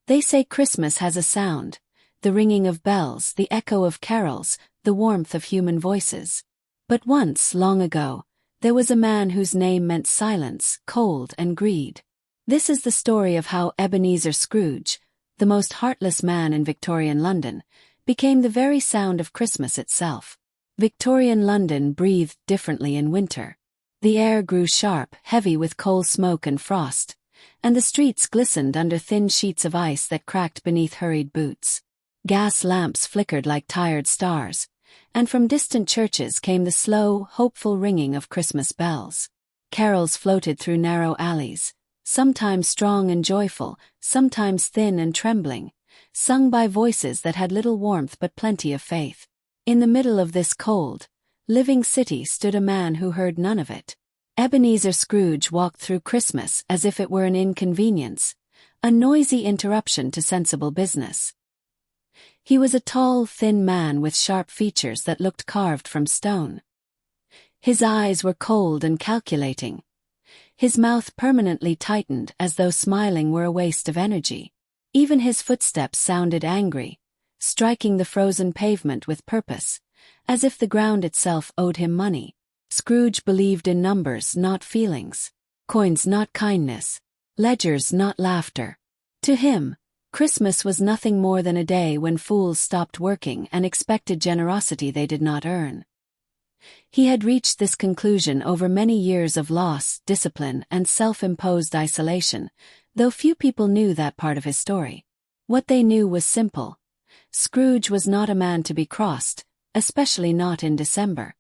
They say Christmas has a sound, the ringing of bells, the echo of carols, the warmth of human voices. But once, long ago, there was a man whose name meant silence, cold, and greed. This is the story of how Ebenezer Scrooge, the most heartless man in Victorian London, became the very sound of Christmas itself. Victorian London breathed differently in winter. The air grew sharp, heavy with coal smoke and frost, and the streets glistened under thin sheets of ice that cracked beneath hurried boots. Gas lamps flickered like tired stars, and from distant churches came the slow, hopeful ringing of Christmas bells. Carols floated through narrow alleys, sometimes strong and joyful, sometimes thin and trembling, sung by voices that had little warmth but plenty of faith. In the middle of this cold, living city stood a man who heard none of it. Ebenezer Scrooge walked through Christmas as if it were an inconvenience, a noisy interruption to sensible business. He was a tall, thin man with sharp features that looked carved from stone. His eyes were cold and calculating. His mouth permanently tightened as though smiling were a waste of energy. Even his footsteps sounded angry, striking the frozen pavement with purpose, as if the ground itself owed him money. Scrooge believed in numbers, not feelings, coins, not kindness, ledgers, not laughter. To him, Christmas was nothing more than a day when fools stopped working and expected generosity they did not earn. He had reached this conclusion over many years of loss, discipline, and self-imposed isolation, though few people knew that part of his story. What they knew was simple. Scrooge was not a man to be crossed, especially not in December.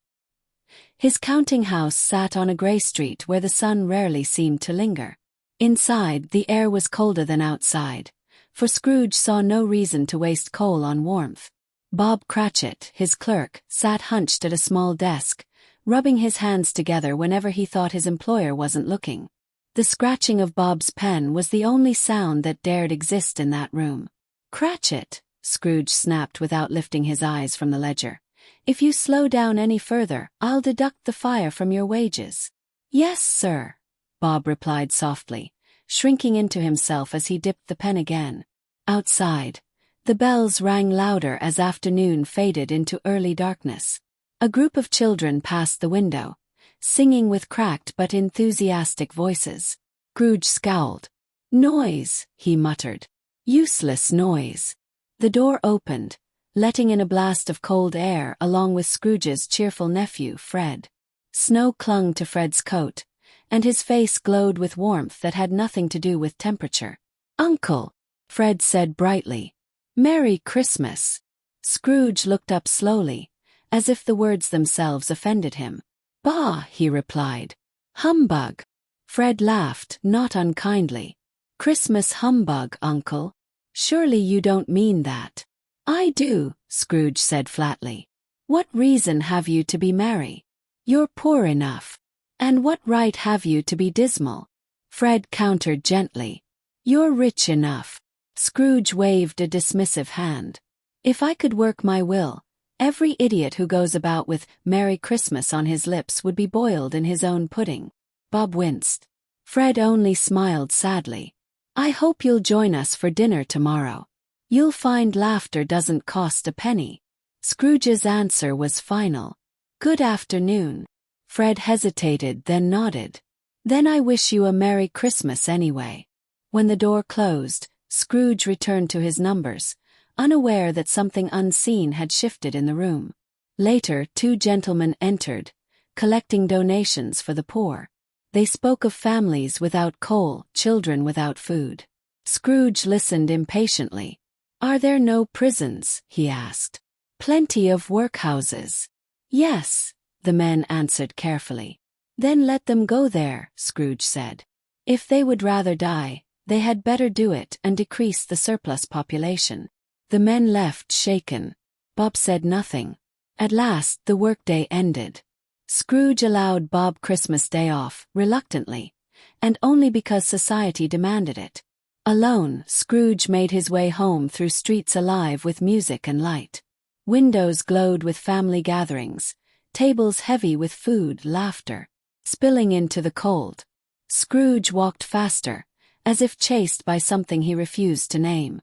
His counting house sat on a grey street where the sun rarely seemed to linger. Inside, the air was colder than outside, for Scrooge saw no reason to waste coal on warmth. Bob Cratchit, his clerk, sat hunched at a small desk, rubbing his hands together whenever he thought his employer wasn't looking. The scratching of Bob's pen was the only sound that dared exist in that room. "Cratchit," Scrooge snapped without lifting his eyes from the ledger, "if you slow down any further, I'll deduct the fire from your wages." "Yes, sir," Bob replied softly, shrinking into himself as he dipped the pen again. Outside, the bells rang louder as afternoon faded into early darkness. A group of children passed the window, singing with cracked but enthusiastic voices. Scrooge scowled. "Noise," he muttered. "Useless noise." The door opened, letting in a blast of cold air along with Scrooge's cheerful nephew, Fred. Snow clung to Fred's coat, and his face glowed with warmth that had nothing to do with temperature. "Uncle," Fred said brightly. "Merry Christmas." Scrooge looked up slowly, as if the words themselves offended him. "Bah," he replied. "Humbug." Fred laughed, not unkindly. "Christmas humbug, uncle? Surely you don't mean that." "I do," Scrooge said flatly. "What reason have you to be merry? You're poor enough. And what right have you to be dismal?" Fred countered gently. "You're rich enough." Scrooge waved a dismissive hand. "If I could work my will, every idiot who goes about with Merry Christmas on his lips would be boiled in his own pudding." Bob winced. Fred only smiled sadly. "I hope you'll join us for dinner tomorrow. You'll find laughter doesn't cost a penny." Scrooge's answer was final. "Good afternoon." Fred hesitated, then nodded. "Then I wish you a Merry Christmas anyway." When the door closed, Scrooge returned to his numbers, unaware that something unseen had shifted in the room. Later, two gentlemen entered, collecting donations for the poor. They spoke of families without coal, children without food. Scrooge listened impatiently. "Are there no prisons?" he asked. "Plenty of workhouses." "Yes," the men answered carefully. "Then let them go there," Scrooge said. "If they would rather die, they had better do it and decrease the surplus population." The men left shaken. Bob said nothing. At last the workday ended. Scrooge allowed Bob Christmas Day off, reluctantly, and only because society demanded it. Alone, Scrooge made his way home through streets alive with music and light. Windows glowed with family gatherings, tables heavy with food, laughter, spilling into the cold. Scrooge walked faster, as if chased by something he refused to name.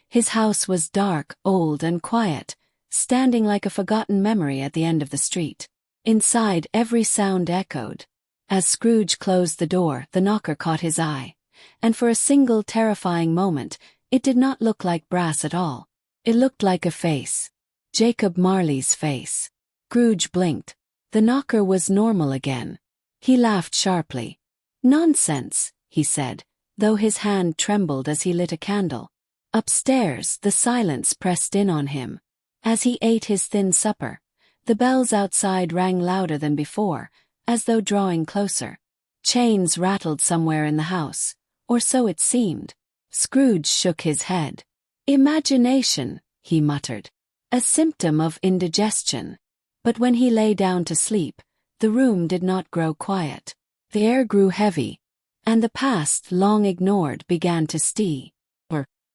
His house was dark, old and quiet, standing like a forgotten memory at the end of the street. Inside, every sound echoed. As Scrooge closed the door, the knocker caught his eye, and for a single terrifying moment, it did not look like brass at all. It looked like a face. Jacob Marley's face. Scrooge blinked. The knocker was normal again. He laughed sharply. "Nonsense," he said, though his hand trembled as he lit a candle. Upstairs, the silence pressed in on him. As he ate his thin supper, the bells outside rang louder than before, as though drawing closer. Chains rattled somewhere in the house, or so it seemed. Scrooge shook his head. "Imagination," he muttered. "A symptom of indigestion." But when he lay down to sleep, the room did not grow quiet. The air grew heavy, and the past, long ignored, began to stir.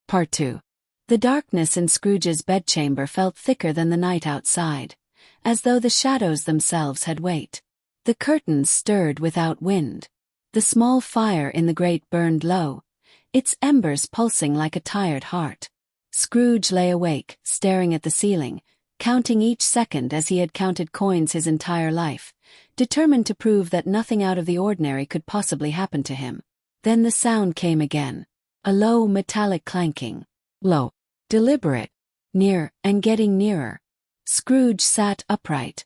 Part 2. The darkness in Scrooge's bedchamber felt thicker than the night outside, as though the shadows themselves had weight. The curtains stirred without wind. The small fire in the grate burned low, its embers pulsing like a tired heart. Scrooge lay awake, staring at the ceiling, counting each second as he had counted coins his entire life, determined to prove that nothing out of the ordinary could possibly happen to him. Then the sound came again. A low, metallic clanking. Low, deliberate, near, and getting nearer. Scrooge sat upright,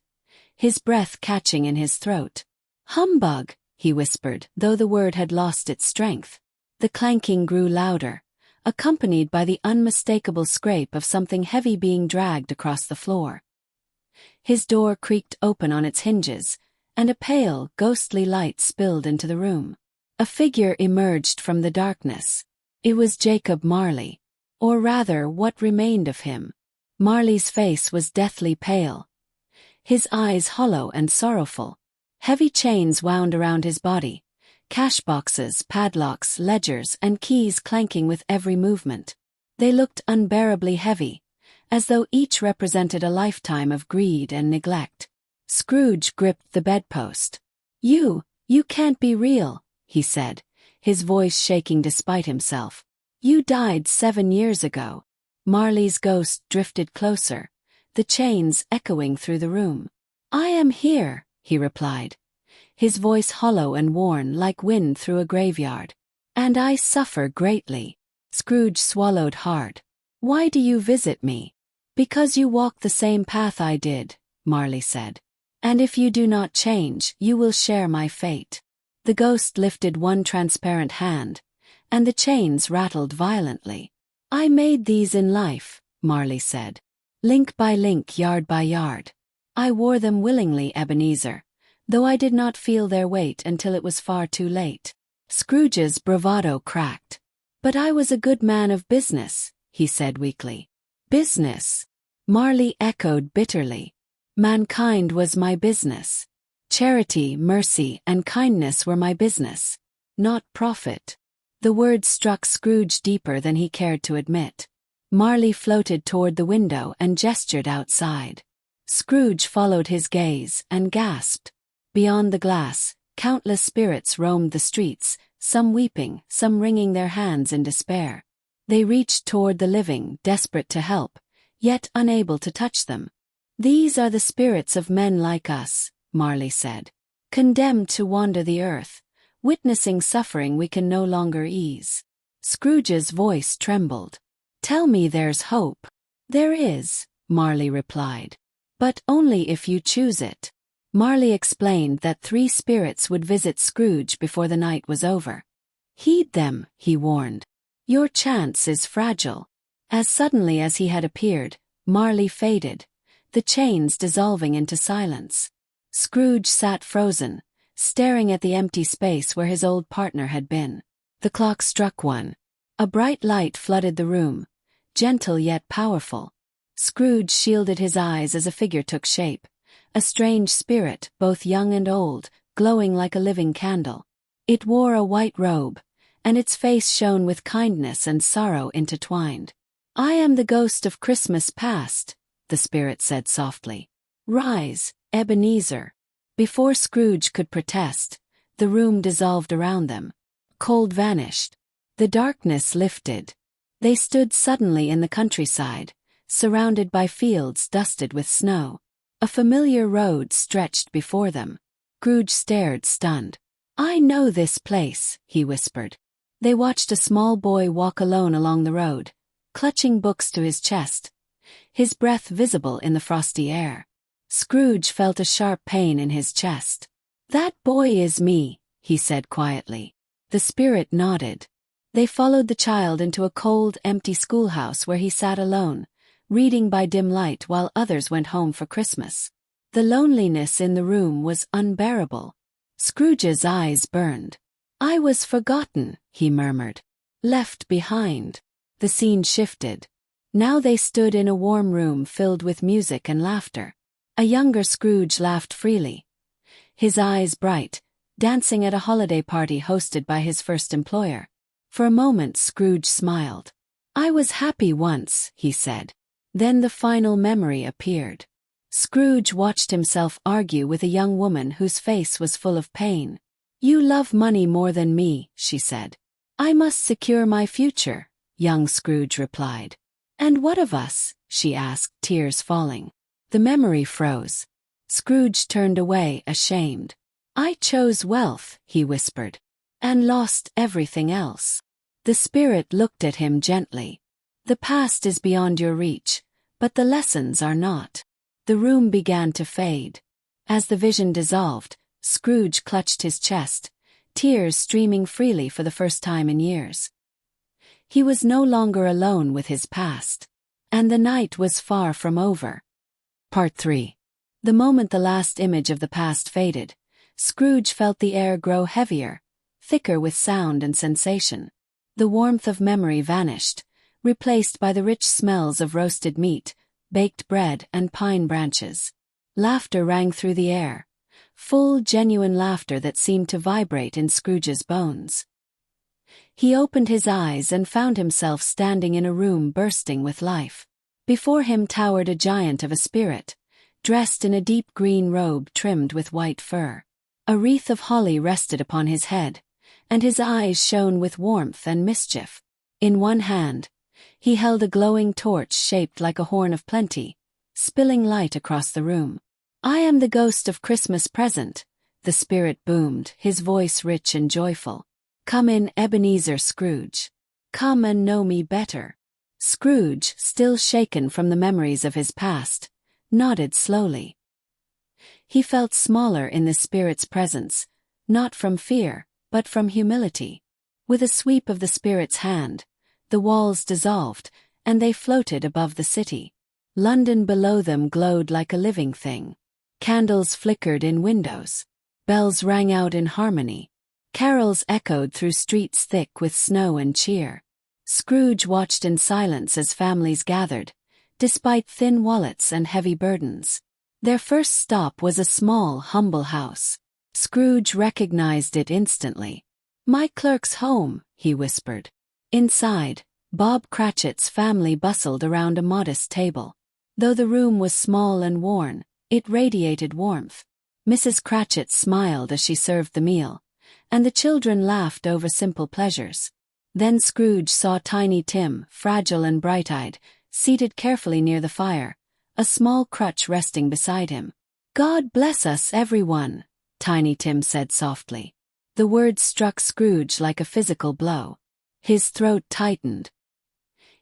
his breath catching in his throat. "Humbug," he whispered, though the word had lost its strength. The clanking grew louder, accompanied by the unmistakable scrape of something heavy being dragged across the floor. His door creaked open on its hinges, and a pale, ghostly light spilled into the room. A figure emerged from the darkness. It was Jacob Marley, or rather what remained of him. Marley's face was deathly pale, his eyes hollow and sorrowful. Heavy chains wound around his body, cash boxes, padlocks, ledgers, and keys clanking with every movement. They looked unbearably heavy, as though each represented a lifetime of greed and neglect. Scrooge gripped the bedpost. You can't be real," he said, his voice shaking despite himself. "You died 7 years ago." Marley's ghost drifted closer, the chains echoing through the room. "I am here," he replied, his voice hollow and worn like wind through a graveyard. "And I suffer greatly." Scrooge swallowed hard. "Why do you visit me?" "Because you walk the same path I did," Marley said. "And if you do not change, you will share my fate." The ghost lifted one transparent hand, and the chains rattled violently. "I made these in life," Marley said. "Link by link, yard by yard. I wore them willingly, Ebenezer, though I did not feel their weight until it was far too late." Scrooge's bravado cracked. "But I was a good man of business," he said weakly. "Business?" Marley echoed bitterly. "Mankind was my business. Charity, mercy, and kindness were my business, not profit." The words struck Scrooge deeper than he cared to admit. Marley floated toward the window and gestured outside. Scrooge followed his gaze and gasped. Beyond the glass, countless spirits roamed the streets, some weeping, some wringing their hands in despair. They reached toward the living, desperate to help, yet unable to touch them. "These are the spirits of men like us," Marley said, "condemned to wander the earth, witnessing suffering we can no longer ease." Scrooge's voice trembled. "Tell me there's hope." "There is," Marley replied, "but only if you choose it." Marley explained that 3 spirits would visit Scrooge before the night was over. "Heed them," he warned. "Your chance is fragile." As suddenly as he had appeared, Marley faded, the chains dissolving into silence. Scrooge sat frozen, staring at the empty space where his old partner had been. The clock struck 1. A bright light flooded the room, gentle yet powerful. Scrooge shielded his eyes as a figure took shape, a strange spirit, both young and old, glowing like a living candle. It wore a white robe, and its face shone with kindness and sorrow intertwined. "I am the ghost of Christmas past," the spirit said softly. "Rise, Ebenezer." Before Scrooge could protest, the room dissolved around them. Cold vanished. The darkness lifted. They stood suddenly in the countryside, surrounded by fields dusted with snow. A familiar road stretched before them. Scrooge stared, stunned. "I know this place," he whispered. They watched a small boy walk alone along the road, clutching books to his chest, his breath visible in the frosty air. Scrooge felt a sharp pain in his chest. "That boy is me," he said quietly. The spirit nodded. They followed the child into a cold, empty schoolhouse where he sat alone, reading by dim light while others went home for Christmas. The loneliness in the room was unbearable. Scrooge's eyes burned. "I was forgotten," he murmured. "Left behind." The scene shifted. Now they stood in a warm room filled with music and laughter. A younger Scrooge laughed freely, his eyes bright, dancing at a holiday party hosted by his first employer. For a moment Scrooge smiled. "I was happy once," he said. Then the final memory appeared. Scrooge watched himself argue with a young woman whose face was full of pain. "You love money more than me," she said. "I must secure my future," young Scrooge replied. "And what of us?" she asked, tears falling. The memory froze. Scrooge turned away, ashamed. "I chose wealth," he whispered, "and lost everything else." The spirit looked at him gently. "The past is beyond your reach, but the lessons are not." The room began to fade. As the vision dissolved, Scrooge clutched his chest, tears streaming freely for the first time in years. He was no longer alone with his past. And the night was far from over. Part 3. The moment the last image of the past faded, Scrooge felt the air grow heavier, thicker with sound and sensation. The warmth of memory vanished, replaced by the rich smells of roasted meat, baked bread, and pine branches. Laughter rang through the air, full, genuine laughter that seemed to vibrate in Scrooge's bones. He opened his eyes and found himself standing in a room bursting with life. Before him towered a giant of a spirit, dressed in a deep green robe trimmed with white fur. A wreath of holly rested upon his head, and his eyes shone with warmth and mischief. In one hand, he held a glowing torch shaped like a horn of plenty, spilling light across the room. "I am the ghost of Christmas present," the spirit boomed, his voice rich and joyful. "Come in, Ebenezer Scrooge. Come and know me better." Scrooge, still shaken from the memories of his past, nodded slowly. He felt smaller in the spirit's presence, not from fear, but from humility. With a sweep of the spirit's hand, the walls dissolved, and they floated above the city. London below them glowed like a living thing. Candles flickered in windows. Bells rang out in harmony. Carols echoed through streets thick with snow and cheer. Scrooge watched in silence as families gathered, despite thin wallets and heavy burdens. Their first stop was a small, humble house. Scrooge recognized it instantly. "My clerk's home," he whispered. Inside, Bob Cratchit's family bustled around a modest table. Though the room was small and worn, it radiated warmth. Mrs. Cratchit smiled as she served the meal, and the children laughed over simple pleasures. Then Scrooge saw Tiny Tim, fragile and bright-eyed, seated carefully near the fire, a small crutch resting beside him. "God bless us, everyone," Tiny Tim said softly. The words struck Scrooge like a physical blow. His throat tightened.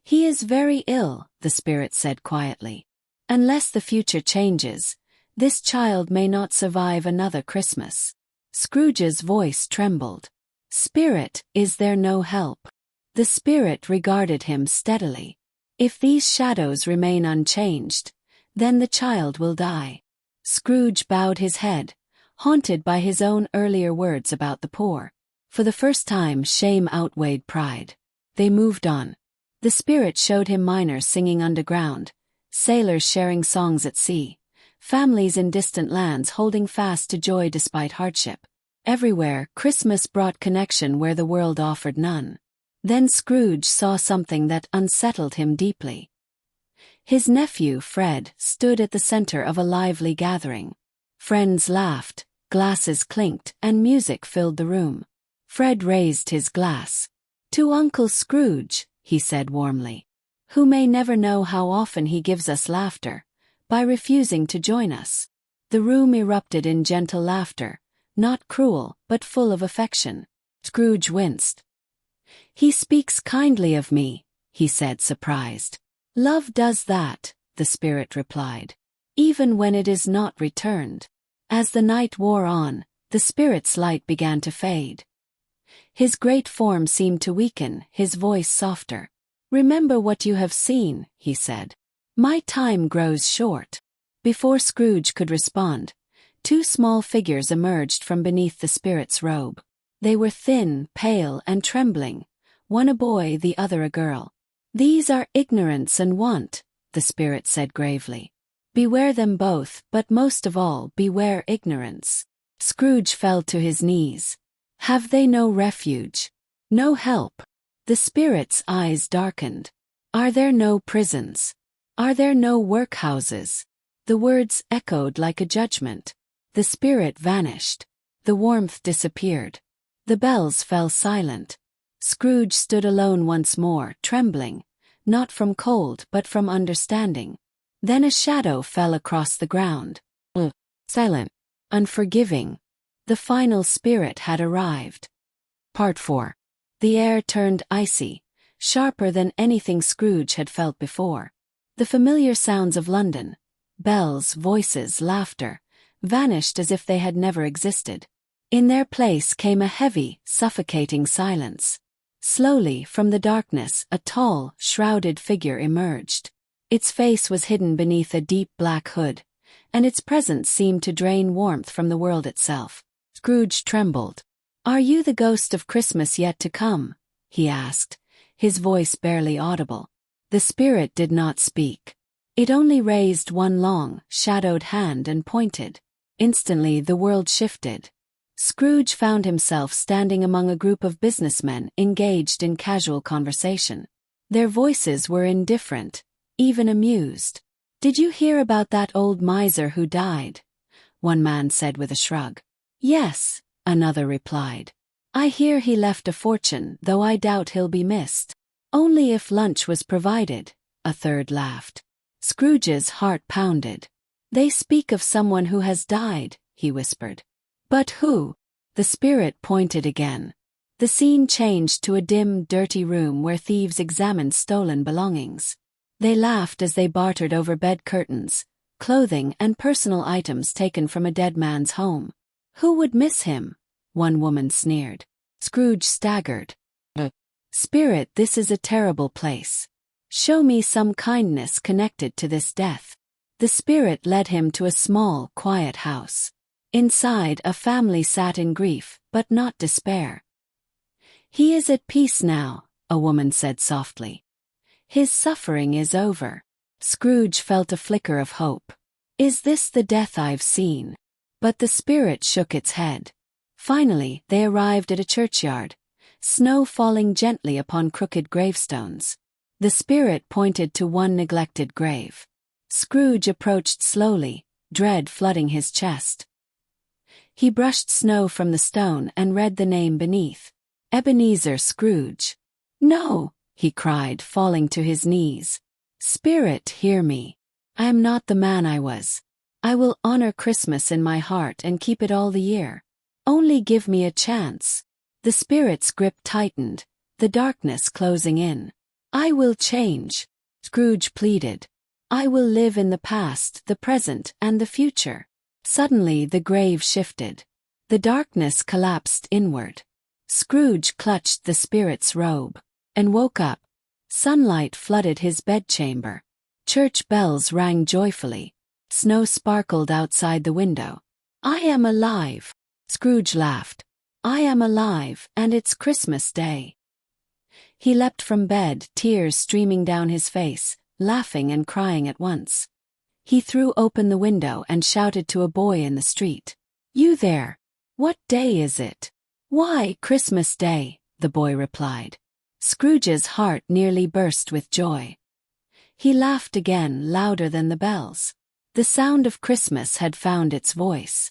"He is very ill," the spirit said quietly. "Unless the future changes, this child may not survive another Christmas." Scrooge's voice trembled. "Spirit, is there no help?" The spirit regarded him steadily. "If these shadows remain unchanged, then the child will die." Scrooge bowed his head, haunted by his own earlier words about the poor. For the first time, shame outweighed pride. They moved on. The spirit showed him miners singing underground, sailors sharing songs at sea, families in distant lands holding fast to joy despite hardship. Everywhere, Christmas brought connection where the world offered none. Then Scrooge saw something that unsettled him deeply. His nephew, Fred, stood at the center of a lively gathering. Friends laughed, glasses clinked, and music filled the room. Fred raised his glass. "To Uncle Scrooge," he said warmly, "who may never know how often he gives us laughter, by refusing to join us." The room erupted in gentle laughter, not cruel, but full of affection. Scrooge winced. "He speaks kindly of me," he said, surprised. "Love does that," the spirit replied, "even when it is not returned." As the night wore on, the spirit's light began to fade. His great form seemed to weaken, his voice softer. "Remember what you have seen," he said. "My time grows short." Before Scrooge could respond, two small figures emerged from beneath the spirit's robe. They were thin, pale, and trembling, one a boy, the other a girl. "These are ignorance and want," the spirit said gravely. "Beware them both, but most of all, beware ignorance." Scrooge fell to his knees. "Have they no refuge? No help?" The spirit's eyes darkened. "Are there no prisons? Are there no workhouses?" The words echoed like a judgment. The spirit vanished. The warmth disappeared. The bells fell silent. Scrooge stood alone once more, trembling, not from cold but from understanding. Then a shadow fell across the ground. Silent, unforgiving. The final spirit had arrived. Part 4. The air turned icy, sharper than anything Scrooge had felt before. The familiar sounds of London, bells, voices, laughter, vanished as if they had never existed. In their place came a heavy, suffocating silence. Slowly, from the darkness, a tall, shrouded figure emerged. Its face was hidden beneath a deep black hood, and its presence seemed to drain warmth from the world itself. Scrooge trembled. "Are you the ghost of Christmas yet to come?" he asked, his voice barely audible. The spirit did not speak. It only raised one long, shadowed hand and pointed. Instantly the world shifted. Scrooge found himself standing among a group of businessmen engaged in casual conversation. Their voices were indifferent, even amused. "Did you hear about that old miser who died?" one man said with a shrug. "Yes," another replied. "I hear he left a fortune, though I doubt he'll be missed." "Only if lunch was provided," a third laughed. Scrooge's heart pounded. "They speak of someone who has died," he whispered. "But who?" The spirit pointed again. The scene changed to a dim, dirty room where thieves examined stolen belongings. They laughed as they bartered over bed curtains, clothing, and personal items taken from a dead man's home. "Who would miss him?" one woman sneered. Scrooge staggered. "Spirit, this is a terrible place. Show me some kindness connected to this death." The spirit led him to a small, quiet house. Inside, a family sat in grief, but not despair. "He is at peace now," a woman said softly. "His suffering is over." Scrooge felt a flicker of hope. "Is this the death I've seen?" But the spirit shook its head. Finally, they arrived at a churchyard, snow falling gently upon crooked gravestones. The spirit pointed to one neglected grave. Scrooge approached slowly, dread flooding his chest. He brushed snow from the stone and read the name beneath. Ebenezer Scrooge. "No," he cried, falling to his knees. "Spirit, hear me. I am not the man I was. I will honor Christmas in my heart and keep it all the year. Only give me a chance." The spirit's grip tightened, the darkness closing in. "I will change," Scrooge pleaded. "I will live in the past, the present, and the future." Suddenly the grave shifted. The darkness collapsed inward. Scrooge clutched the spirit's robe and woke up. Sunlight flooded his bedchamber. Church bells rang joyfully. Snow sparkled outside the window. "I am alive," Scrooge laughed. "I am alive, and it's Christmas Day." He leapt from bed, tears streaming down his face, laughing and crying at once. He threw open the window and shouted to a boy in the street. "You there! What day is it?" "Why, Christmas Day," the boy replied. Scrooge's heart nearly burst with joy. He laughed again, louder than the bells. The sound of Christmas had found its voice.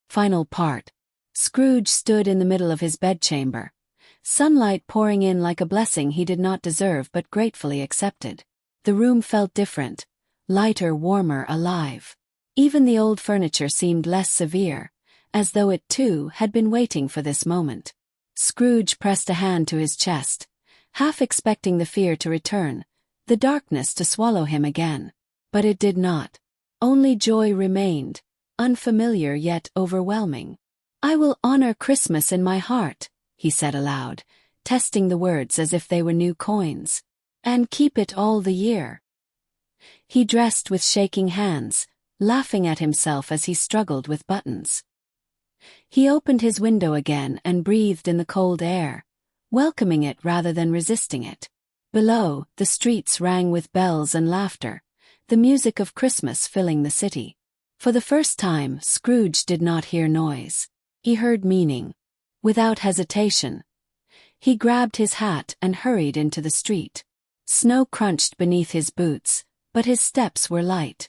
Final part. Scrooge stood in the middle of his bedchamber, sunlight pouring in like a blessing he did not deserve but gratefully accepted. The room felt different, lighter, warmer, alive. Even the old furniture seemed less severe, as though it too had been waiting for this moment. Scrooge pressed a hand to his chest, half expecting the fear to return, the darkness to swallow him again. But it did not. Only joy remained, unfamiliar yet overwhelming. "I will honor Christmas in my heart," he said aloud, testing the words as if they were new coins. "And keep it all the year." He dressed with shaking hands, laughing at himself as he struggled with buttons. He opened his window again and breathed in the cold air, welcoming it rather than resisting it. Below, the streets rang with bells and laughter, the music of Christmas filling the city. For the first time, Scrooge did not hear noise. He heard meaning. Without hesitation, he grabbed his hat and hurried into the street. Snow crunched beneath his boots, but his steps were light.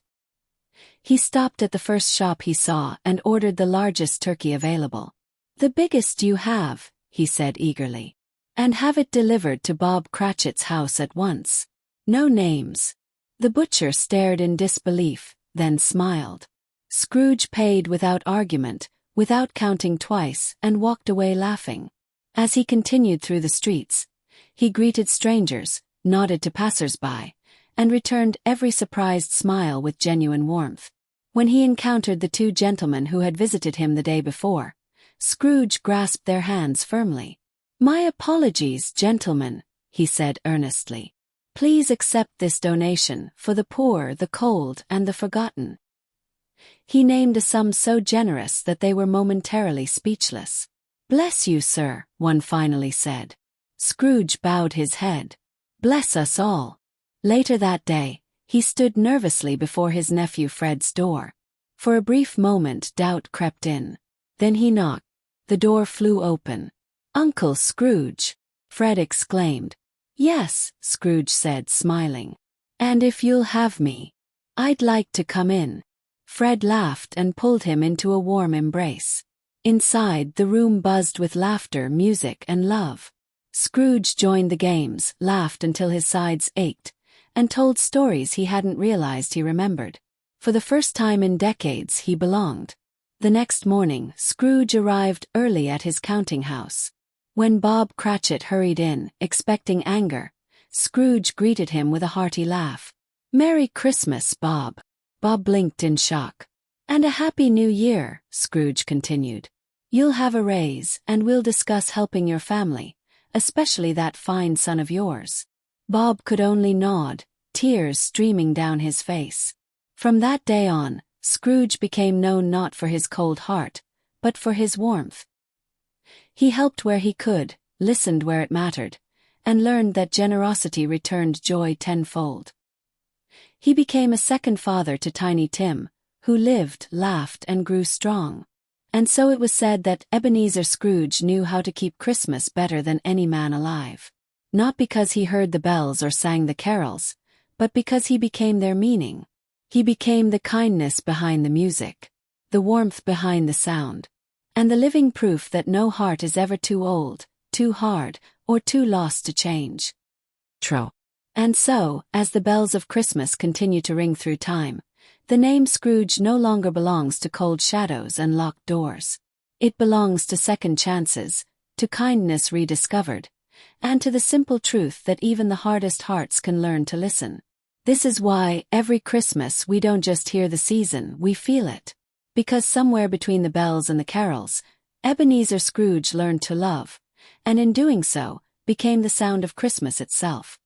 He stopped at the first shop he saw and ordered the largest turkey available. "The biggest you have," he said eagerly. "And have it delivered to Bob Cratchit's house at once. No names." The butcher stared in disbelief, then smiled. Scrooge paid without argument, without counting twice, and walked away laughing. As he continued through the streets, he greeted strangers, nodded to passers-by, and returned every surprised smile with genuine warmth. When he encountered the two gentlemen who had visited him the day before, Scrooge grasped their hands firmly. "My apologies, gentlemen," he said earnestly. "Please accept this donation for the poor, the cold, and the forgotten." He named a sum so generous that they were momentarily speechless. "Bless you, sir," one finally said. Scrooge bowed his head. "Bless us all." Later that day, he stood nervously before his nephew Fred's door. For a brief moment doubt crept in. Then he knocked. The door flew open. "Uncle Scrooge!" Fred exclaimed. "Yes," Scrooge said, smiling. "And if you'll have me, I'd like to come in." Fred laughed and pulled him into a warm embrace. Inside, the room buzzed with laughter, music, and love. Scrooge joined the games, laughed until his sides ached, and told stories he hadn't realized he remembered. For the first time in decades, he belonged. The next morning, Scrooge arrived early at his counting house. When Bob Cratchit hurried in, expecting anger, Scrooge greeted him with a hearty laugh. "Merry Christmas, Bob." Bob blinked in shock. "And a Happy New Year," Scrooge continued. "You'll have a raise, and we'll discuss helping your family, especially that fine son of yours." Bob could only nod, tears streaming down his face. From that day on, Scrooge became known not for his cold heart, but for his warmth. He helped where he could, listened where it mattered, and learned that generosity returned joy tenfold. He became a second father to Tiny Tim, who lived, laughed, and grew strong. And so it was said that Ebenezer Scrooge knew how to keep Christmas better than any man alive. Not because he heard the bells or sang the carols, but because he became their meaning. He became the kindness behind the music, the warmth behind the sound, and the living proof that no heart is ever too old, too hard, or too lost to change. And so, as the bells of Christmas continue to ring through time, the name Scrooge no longer belongs to cold shadows and locked doors. It belongs to second chances, to kindness rediscovered, and to the simple truth that even the hardest hearts can learn to listen. This is why, every Christmas, we don't just hear the season, we feel it. Because somewhere between the bells and the carols, Ebenezer Scrooge learned to love, and in doing so, became the sound of Christmas itself.